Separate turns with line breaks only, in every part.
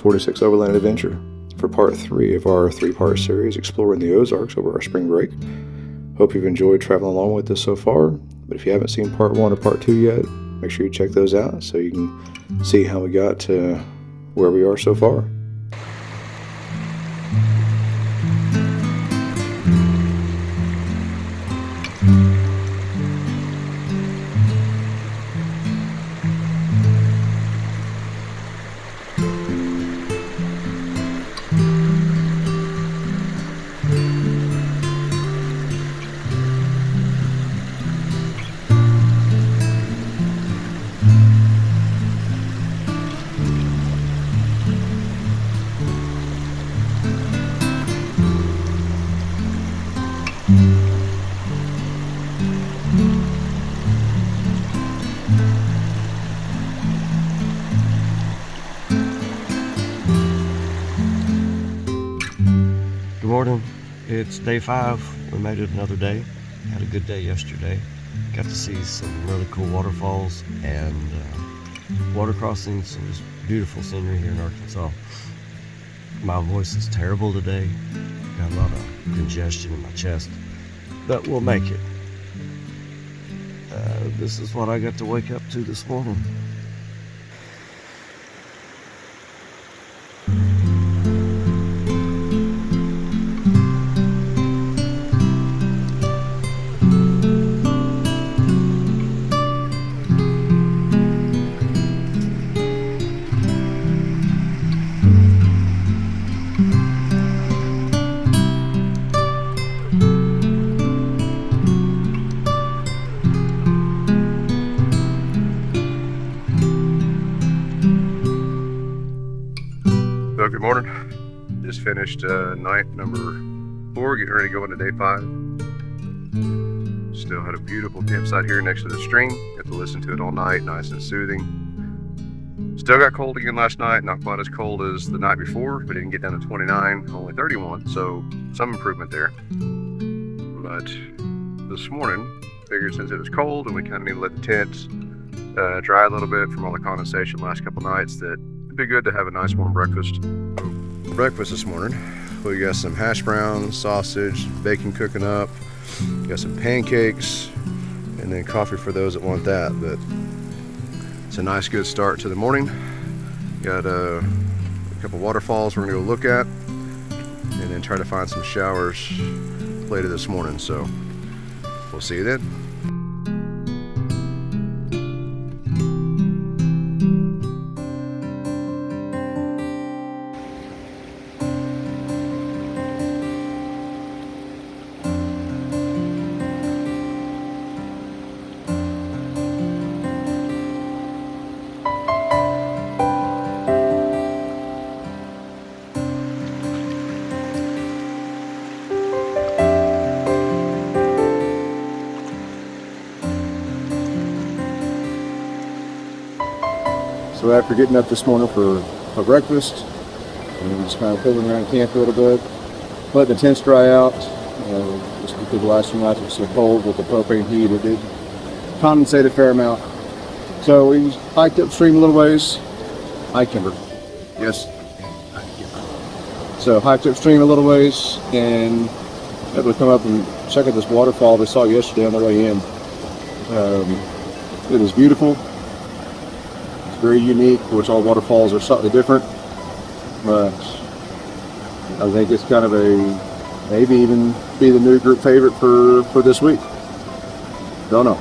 46 Overland Adventure for part 3 of our 3-part series exploring the Ozarks over our spring break. Hope you've enjoyed traveling along with us so far, but if you haven't seen part 1 or part 2 yet, make sure you check those out so you can see how we got to where we are so far.
Good morning. It's day 5. We made it another day. Had a good day yesterday. Got to see some really cool waterfalls and water crossings. It was beautiful scenery here in Arkansas. My voice is terrible today. Got a lot of congestion in my chest, but we'll make it. This is what I got to wake up to this morning.
So good morning. Just finished night number 4, getting ready to go into day 5. Still had a beautiful campsite here next to the stream. Got to listen to it all night, nice and soothing. Still got cold again last night, not quite as cold as the night before. We didn't get down to 29, only 31, so some improvement there. But this morning, figured since it was cold and we kind of need to let the tents dry a little bit from all the condensation last couple nights, that it'd be good to have a nice warm breakfast. Breakfast this morning, we got some hash browns, sausage, bacon cooking up, got some pancakes, and then coffee for those that want that. But it's a nice good start to the morning. Got a couple waterfalls we're gonna go look at, and then try to find some showers later this morning. So we'll see you then.
So after getting up this morning for breakfast, and we just kind of fiddling around camp a little bit, letting the tents dry out, just because the last few nights it was so cold with the propane heat, it did condensate a fair amount. So we hiked upstream a little ways. Hi, Kimber. Yes. So hiked upstream a little ways and had to come up and check out this waterfall we saw yesterday on the way in. It is beautiful. Very unique, which all waterfalls are slightly different, but I think it's kind of a, maybe even be the new group favorite for this week. Don't know.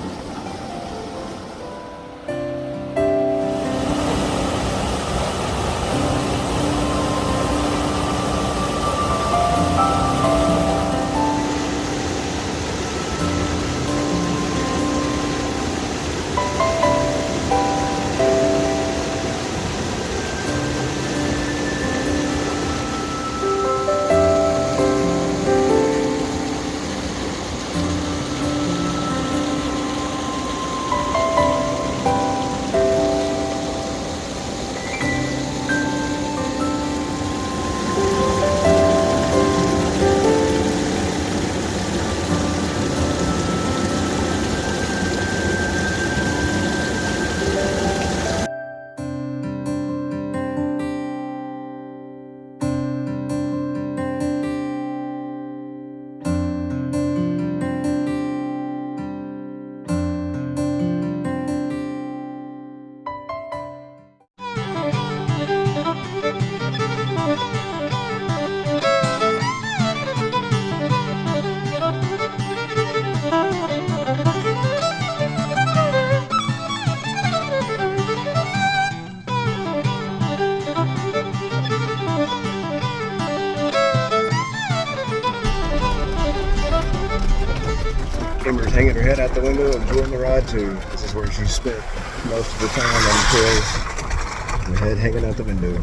Kimber's hanging her head out the window, enjoying the ride too. This is where she spent most of the time on the trails, her head hanging out the window.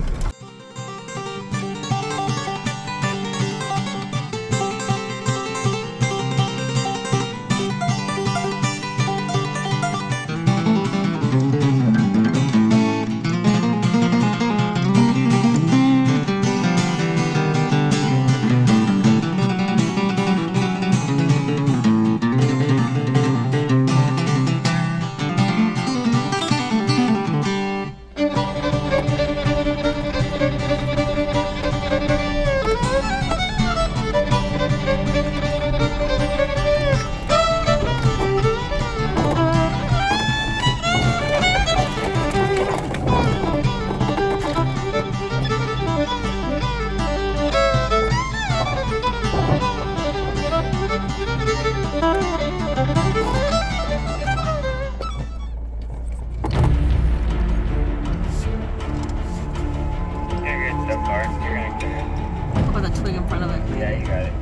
With a twig in front of it.
Yeah, you got it.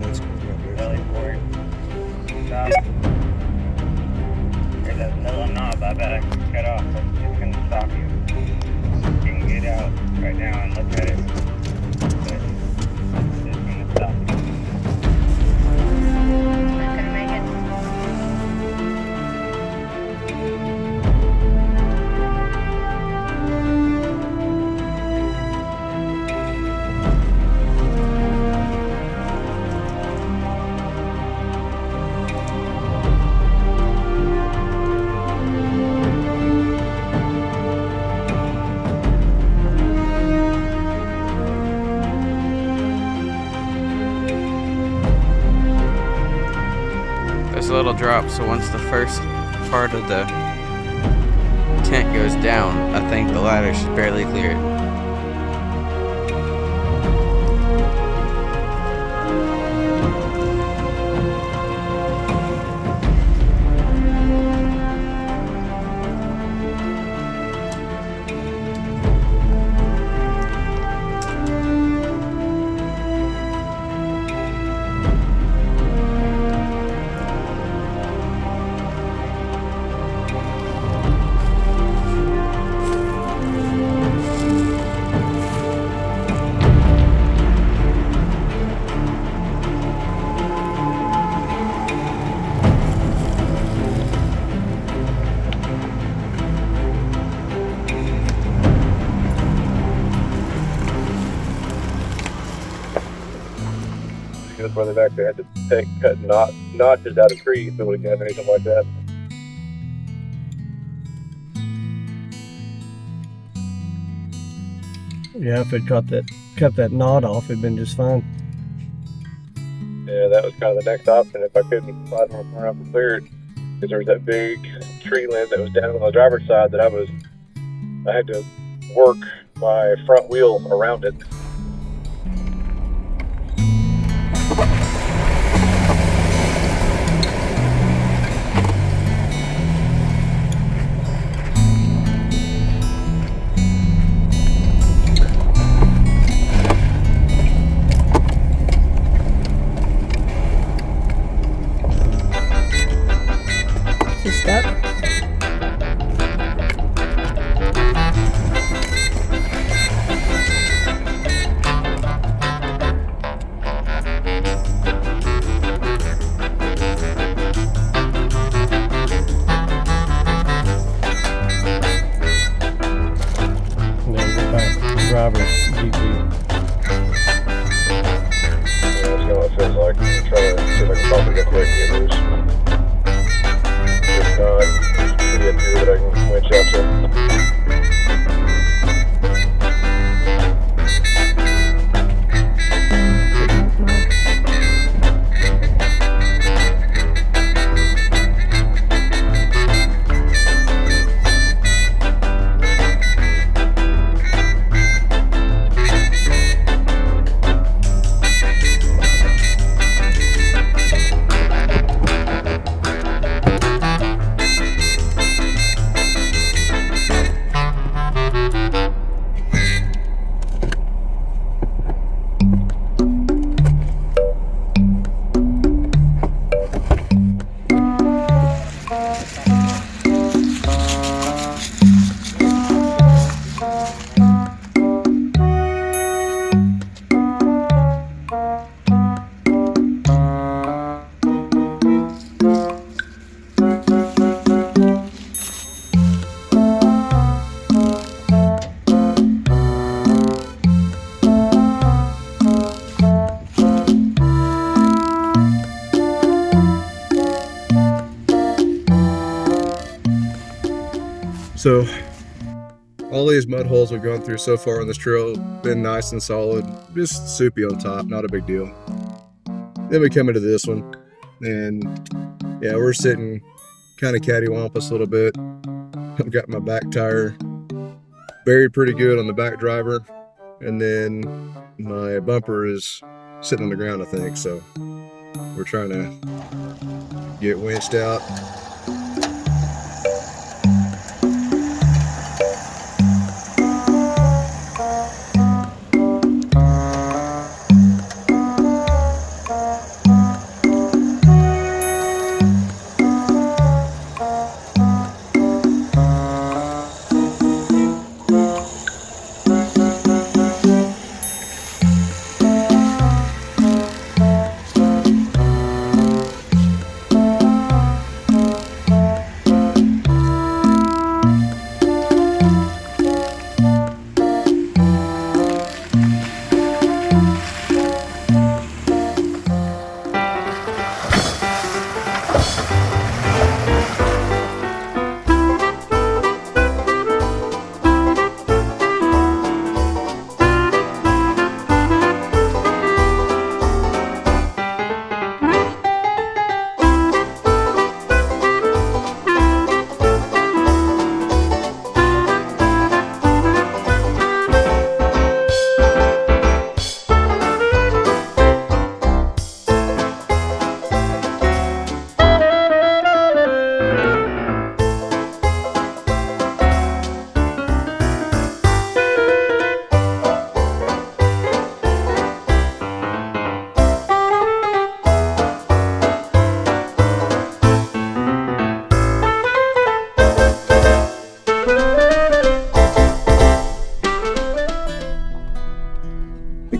That's good.
Belly forward. Stop. There's that little knob I bet I can cut off. It's going to stop you. You can get out right now and look at it. But it's going to stop you.
Not gonna make it.
There's a little drop, so once the first part of the tent goes down, I think the ladder should barely clear it.
That's why they've actually had to cut notches out of trees so we can have anything like that.
Yeah, if it cut that knot off, it'd been just fine.
Yeah, that was kind of the next option if I couldn't find one up and clear it. Because there was that big tree limb that was down on the driver's side that I had to work my front wheel around it.
She's stuck.
And then the back driver's DP.
Yeah, that's kind of what it feels like. I'm trying to see if I can probably get quick and get loose. If not, just get through that I can winch up to.
So all these mud holes we've gone through so far on this trail have been nice and solid, just soupy on top, not a big deal. Then we come into this one, and yeah, we're sitting kind of cattywampus a little bit. I've got my back tire buried pretty good on the back driver, and then my bumper is sitting on the ground, I think. So we're trying to get winched out.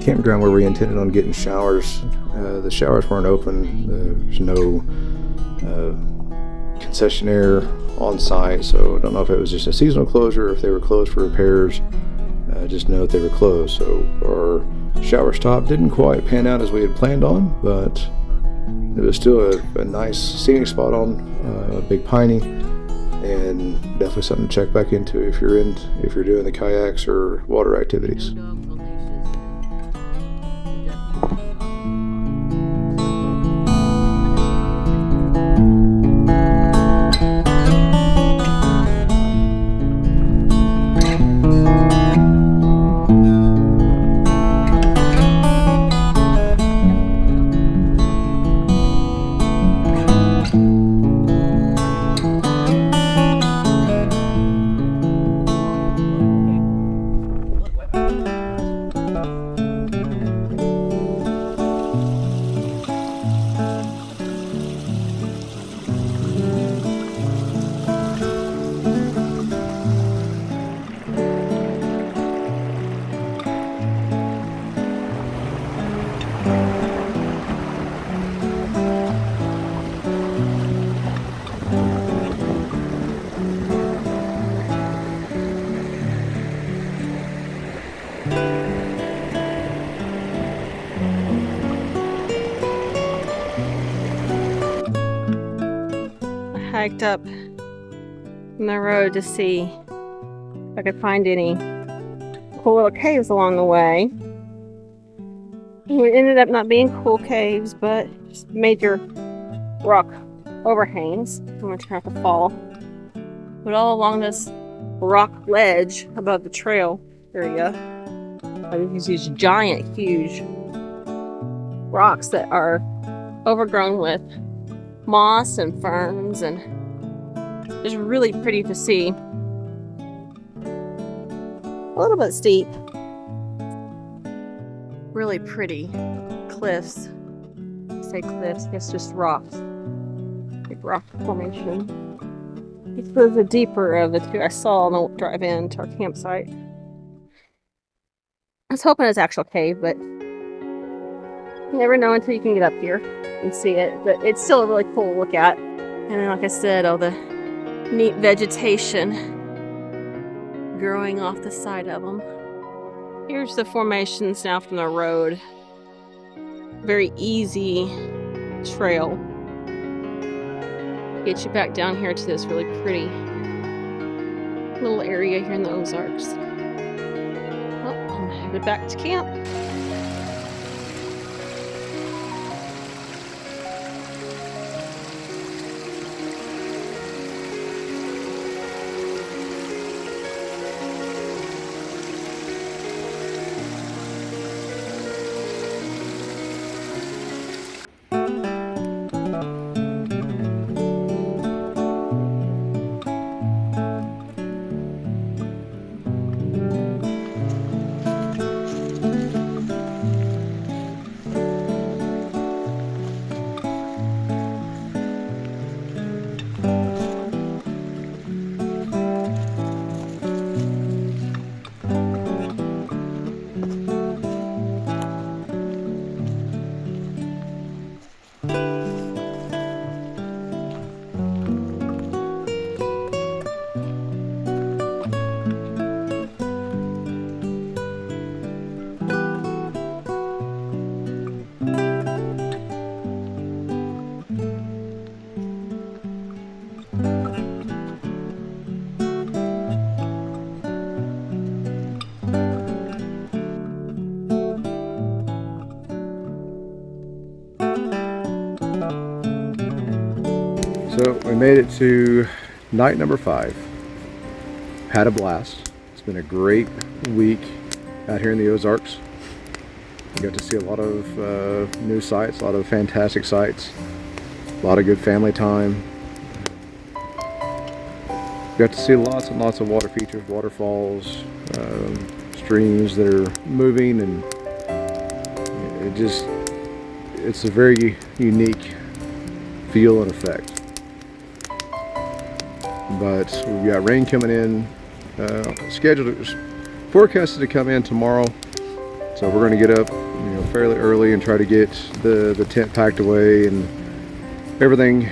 Campground where we intended on getting showers. The showers weren't open. There's no concessionaire on site, so I don't know if it was just a seasonal closure or if they were closed for repairs. Just know that they were closed. So our shower stop didn't quite pan out as we had planned on, but it was still a nice scenic spot on Big Piney, and definitely something to check back into if you're doing the kayaks or water activities.
Hiked up on the road to see if I could find any cool little caves along the way. It ended up not being cool caves, but just major rock overhangs. I'm gonna try not to fall. But all along this rock ledge above the trail area, there's these giant, huge rocks that are overgrown with moss and ferns, and just really pretty to see. A little bit steep. Really pretty cliffs. I say cliffs, it's just rocks. Big rock formation. This was the deeper of the two I saw on the drive in to our campsite. I was hoping it was an actual cave, but you never know until you can get up here and see it. But it's still a really cool look at. And then, like I said, all the neat vegetation growing off the side of them. Here's the formations now from the road. Very easy trail. Get you back down here to this really pretty little area here in the Ozarks. Well, I'm headed back to camp.
So we made it to night number 5. Had a blast. It's been a great week out here in the Ozarks. We got to see a lot of new sights, a lot of fantastic sights, a lot of good family time. Got to see lots and lots of water features, waterfalls, streams that are moving, and it's a very unique feel and effect. But we've got rain coming in, forecasted to come in tomorrow, so we're going to get up fairly early and try to get the tent packed away and everything,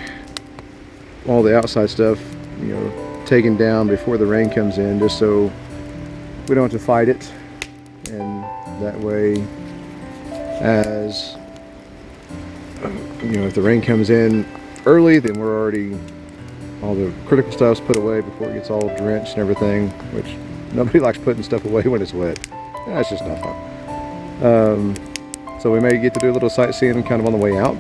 all the outside stuff taken down before the rain comes in, just so we don't have to fight it. And that way, as if the rain comes in early, then we're already, all the critical stuff's put away before it gets all drenched and everything, which nobody likes putting stuff away when it's wet. That's just not fun. So we may get to do a little sightseeing kind of on the way out,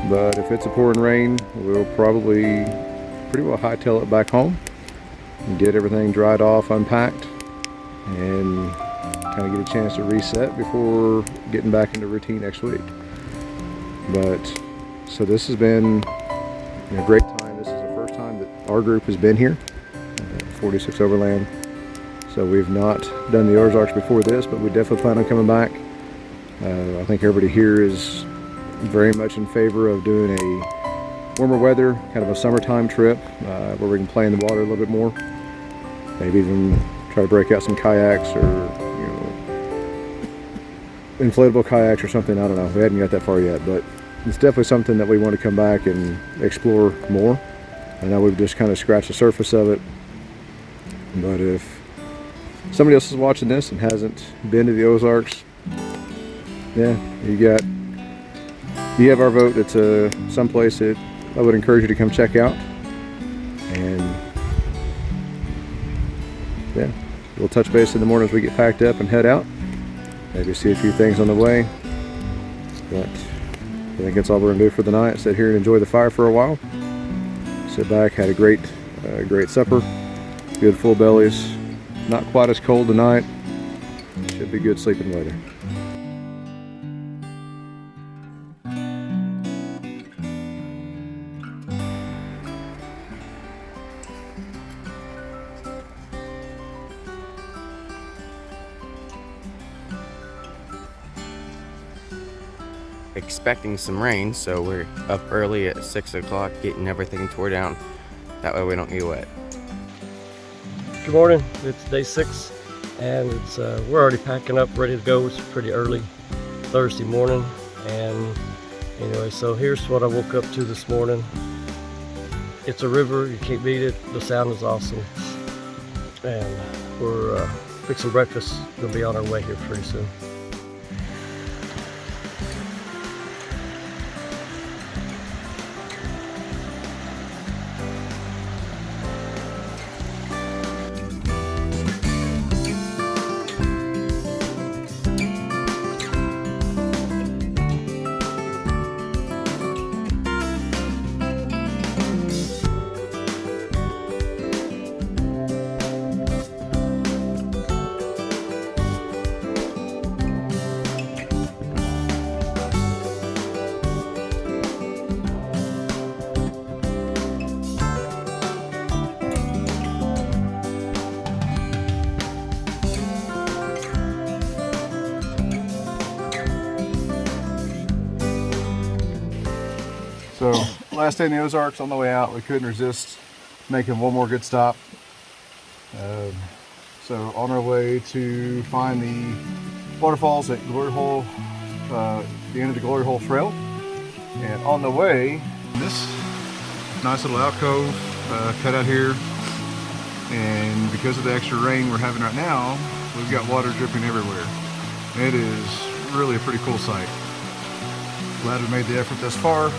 but if it's a pouring rain, we'll probably pretty well hightail it back home and get everything dried off, unpacked, and kind of get a chance to reset before getting back into routine next week. But so this has been a great time. This is the first time that our group has been here, 46 Overland. So we've not done the Ozarks before this, but we definitely plan on coming back. I think everybody here is very much in favor of doing a warmer weather, kind of a summertime trip, where we can play in the water a little bit more. Maybe even try to break out some kayaks or inflatable kayaks or something. I don't know. We hadn't got that far yet, but it's definitely something that we want to come back and explore more. I know we've just kind of scratched the surface of it, but if somebody else is watching this and hasn't been to the Ozarks, yeah, you have our vote. It's someplace that I would encourage you to come check out. And yeah, we'll touch base in the morning as we get packed up and head out. Maybe see a few things on the way. But I think that's all we're gonna do for the night. Sit here and enjoy the fire for a while. Sit back, had a great supper. Good full bellies. Not quite as cold tonight. Should be good sleeping weather.
Expecting some rain, so we're up early at 6 o'clock getting everything tore down. That way we don't get wet.
Good morning. It's day 6, and we're already packing up, ready to go. It's pretty early Thursday morning, and anyway, so here's what I woke up to this morning. It's a river, you can't beat it. The sound is awesome, and we're fixing breakfast. We'll be on our way here pretty soon.
So last day in the Ozarks, on the way out, we couldn't resist making one more good stop. So on our way to find the waterfalls at Glory Hole, the end of the Glory Hole Trail. And on the way, this nice little alcove cut out here. And because of the extra rain we're having right now, we've got water dripping everywhere. It is really a pretty cool sight. Glad we made the effort thus far.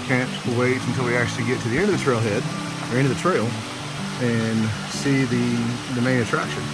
Can't wait until we actually get to the end of the trailhead, or end of the trail, and see the main attraction.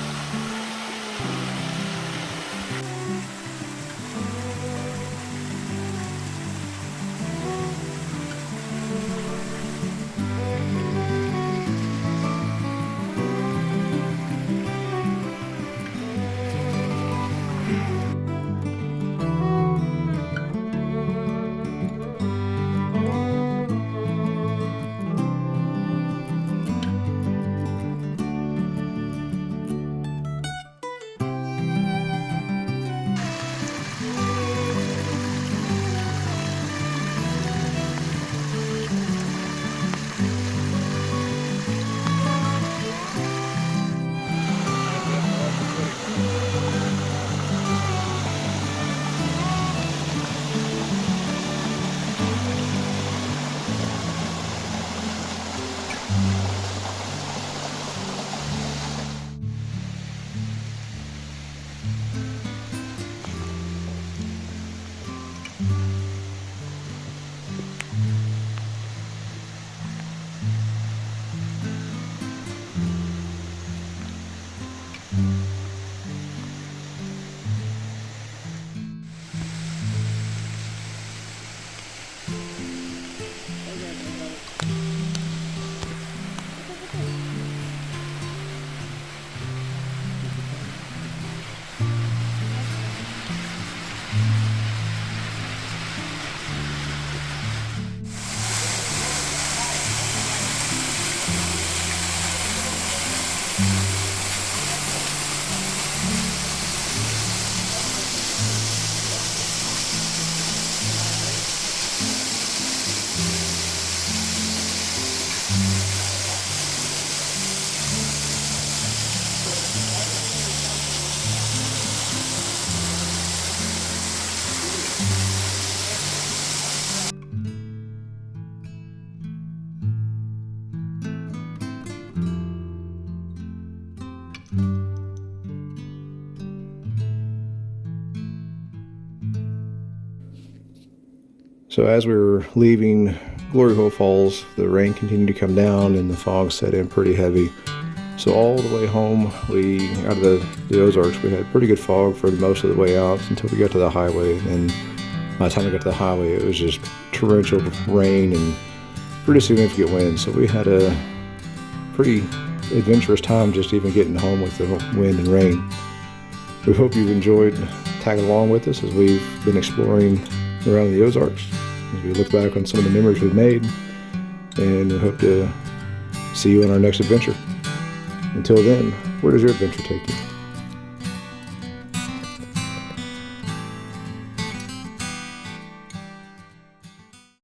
So as we were leaving Glory Hole Falls, the rain continued to come down and the fog set in pretty heavy. So all the way home, out of the Ozarks, we had pretty good fog for most of the way out until we got to the highway. And by the time we got to the highway, it was just torrential rain and pretty significant wind. So we had a pretty adventurous time just even getting home with the wind and rain. We hope you've enjoyed tagging along with us as we've been exploring around the Ozarks, as we look back on some of the memories we've made, and we hope to see you on our next adventure. Until then, where does your adventure take you?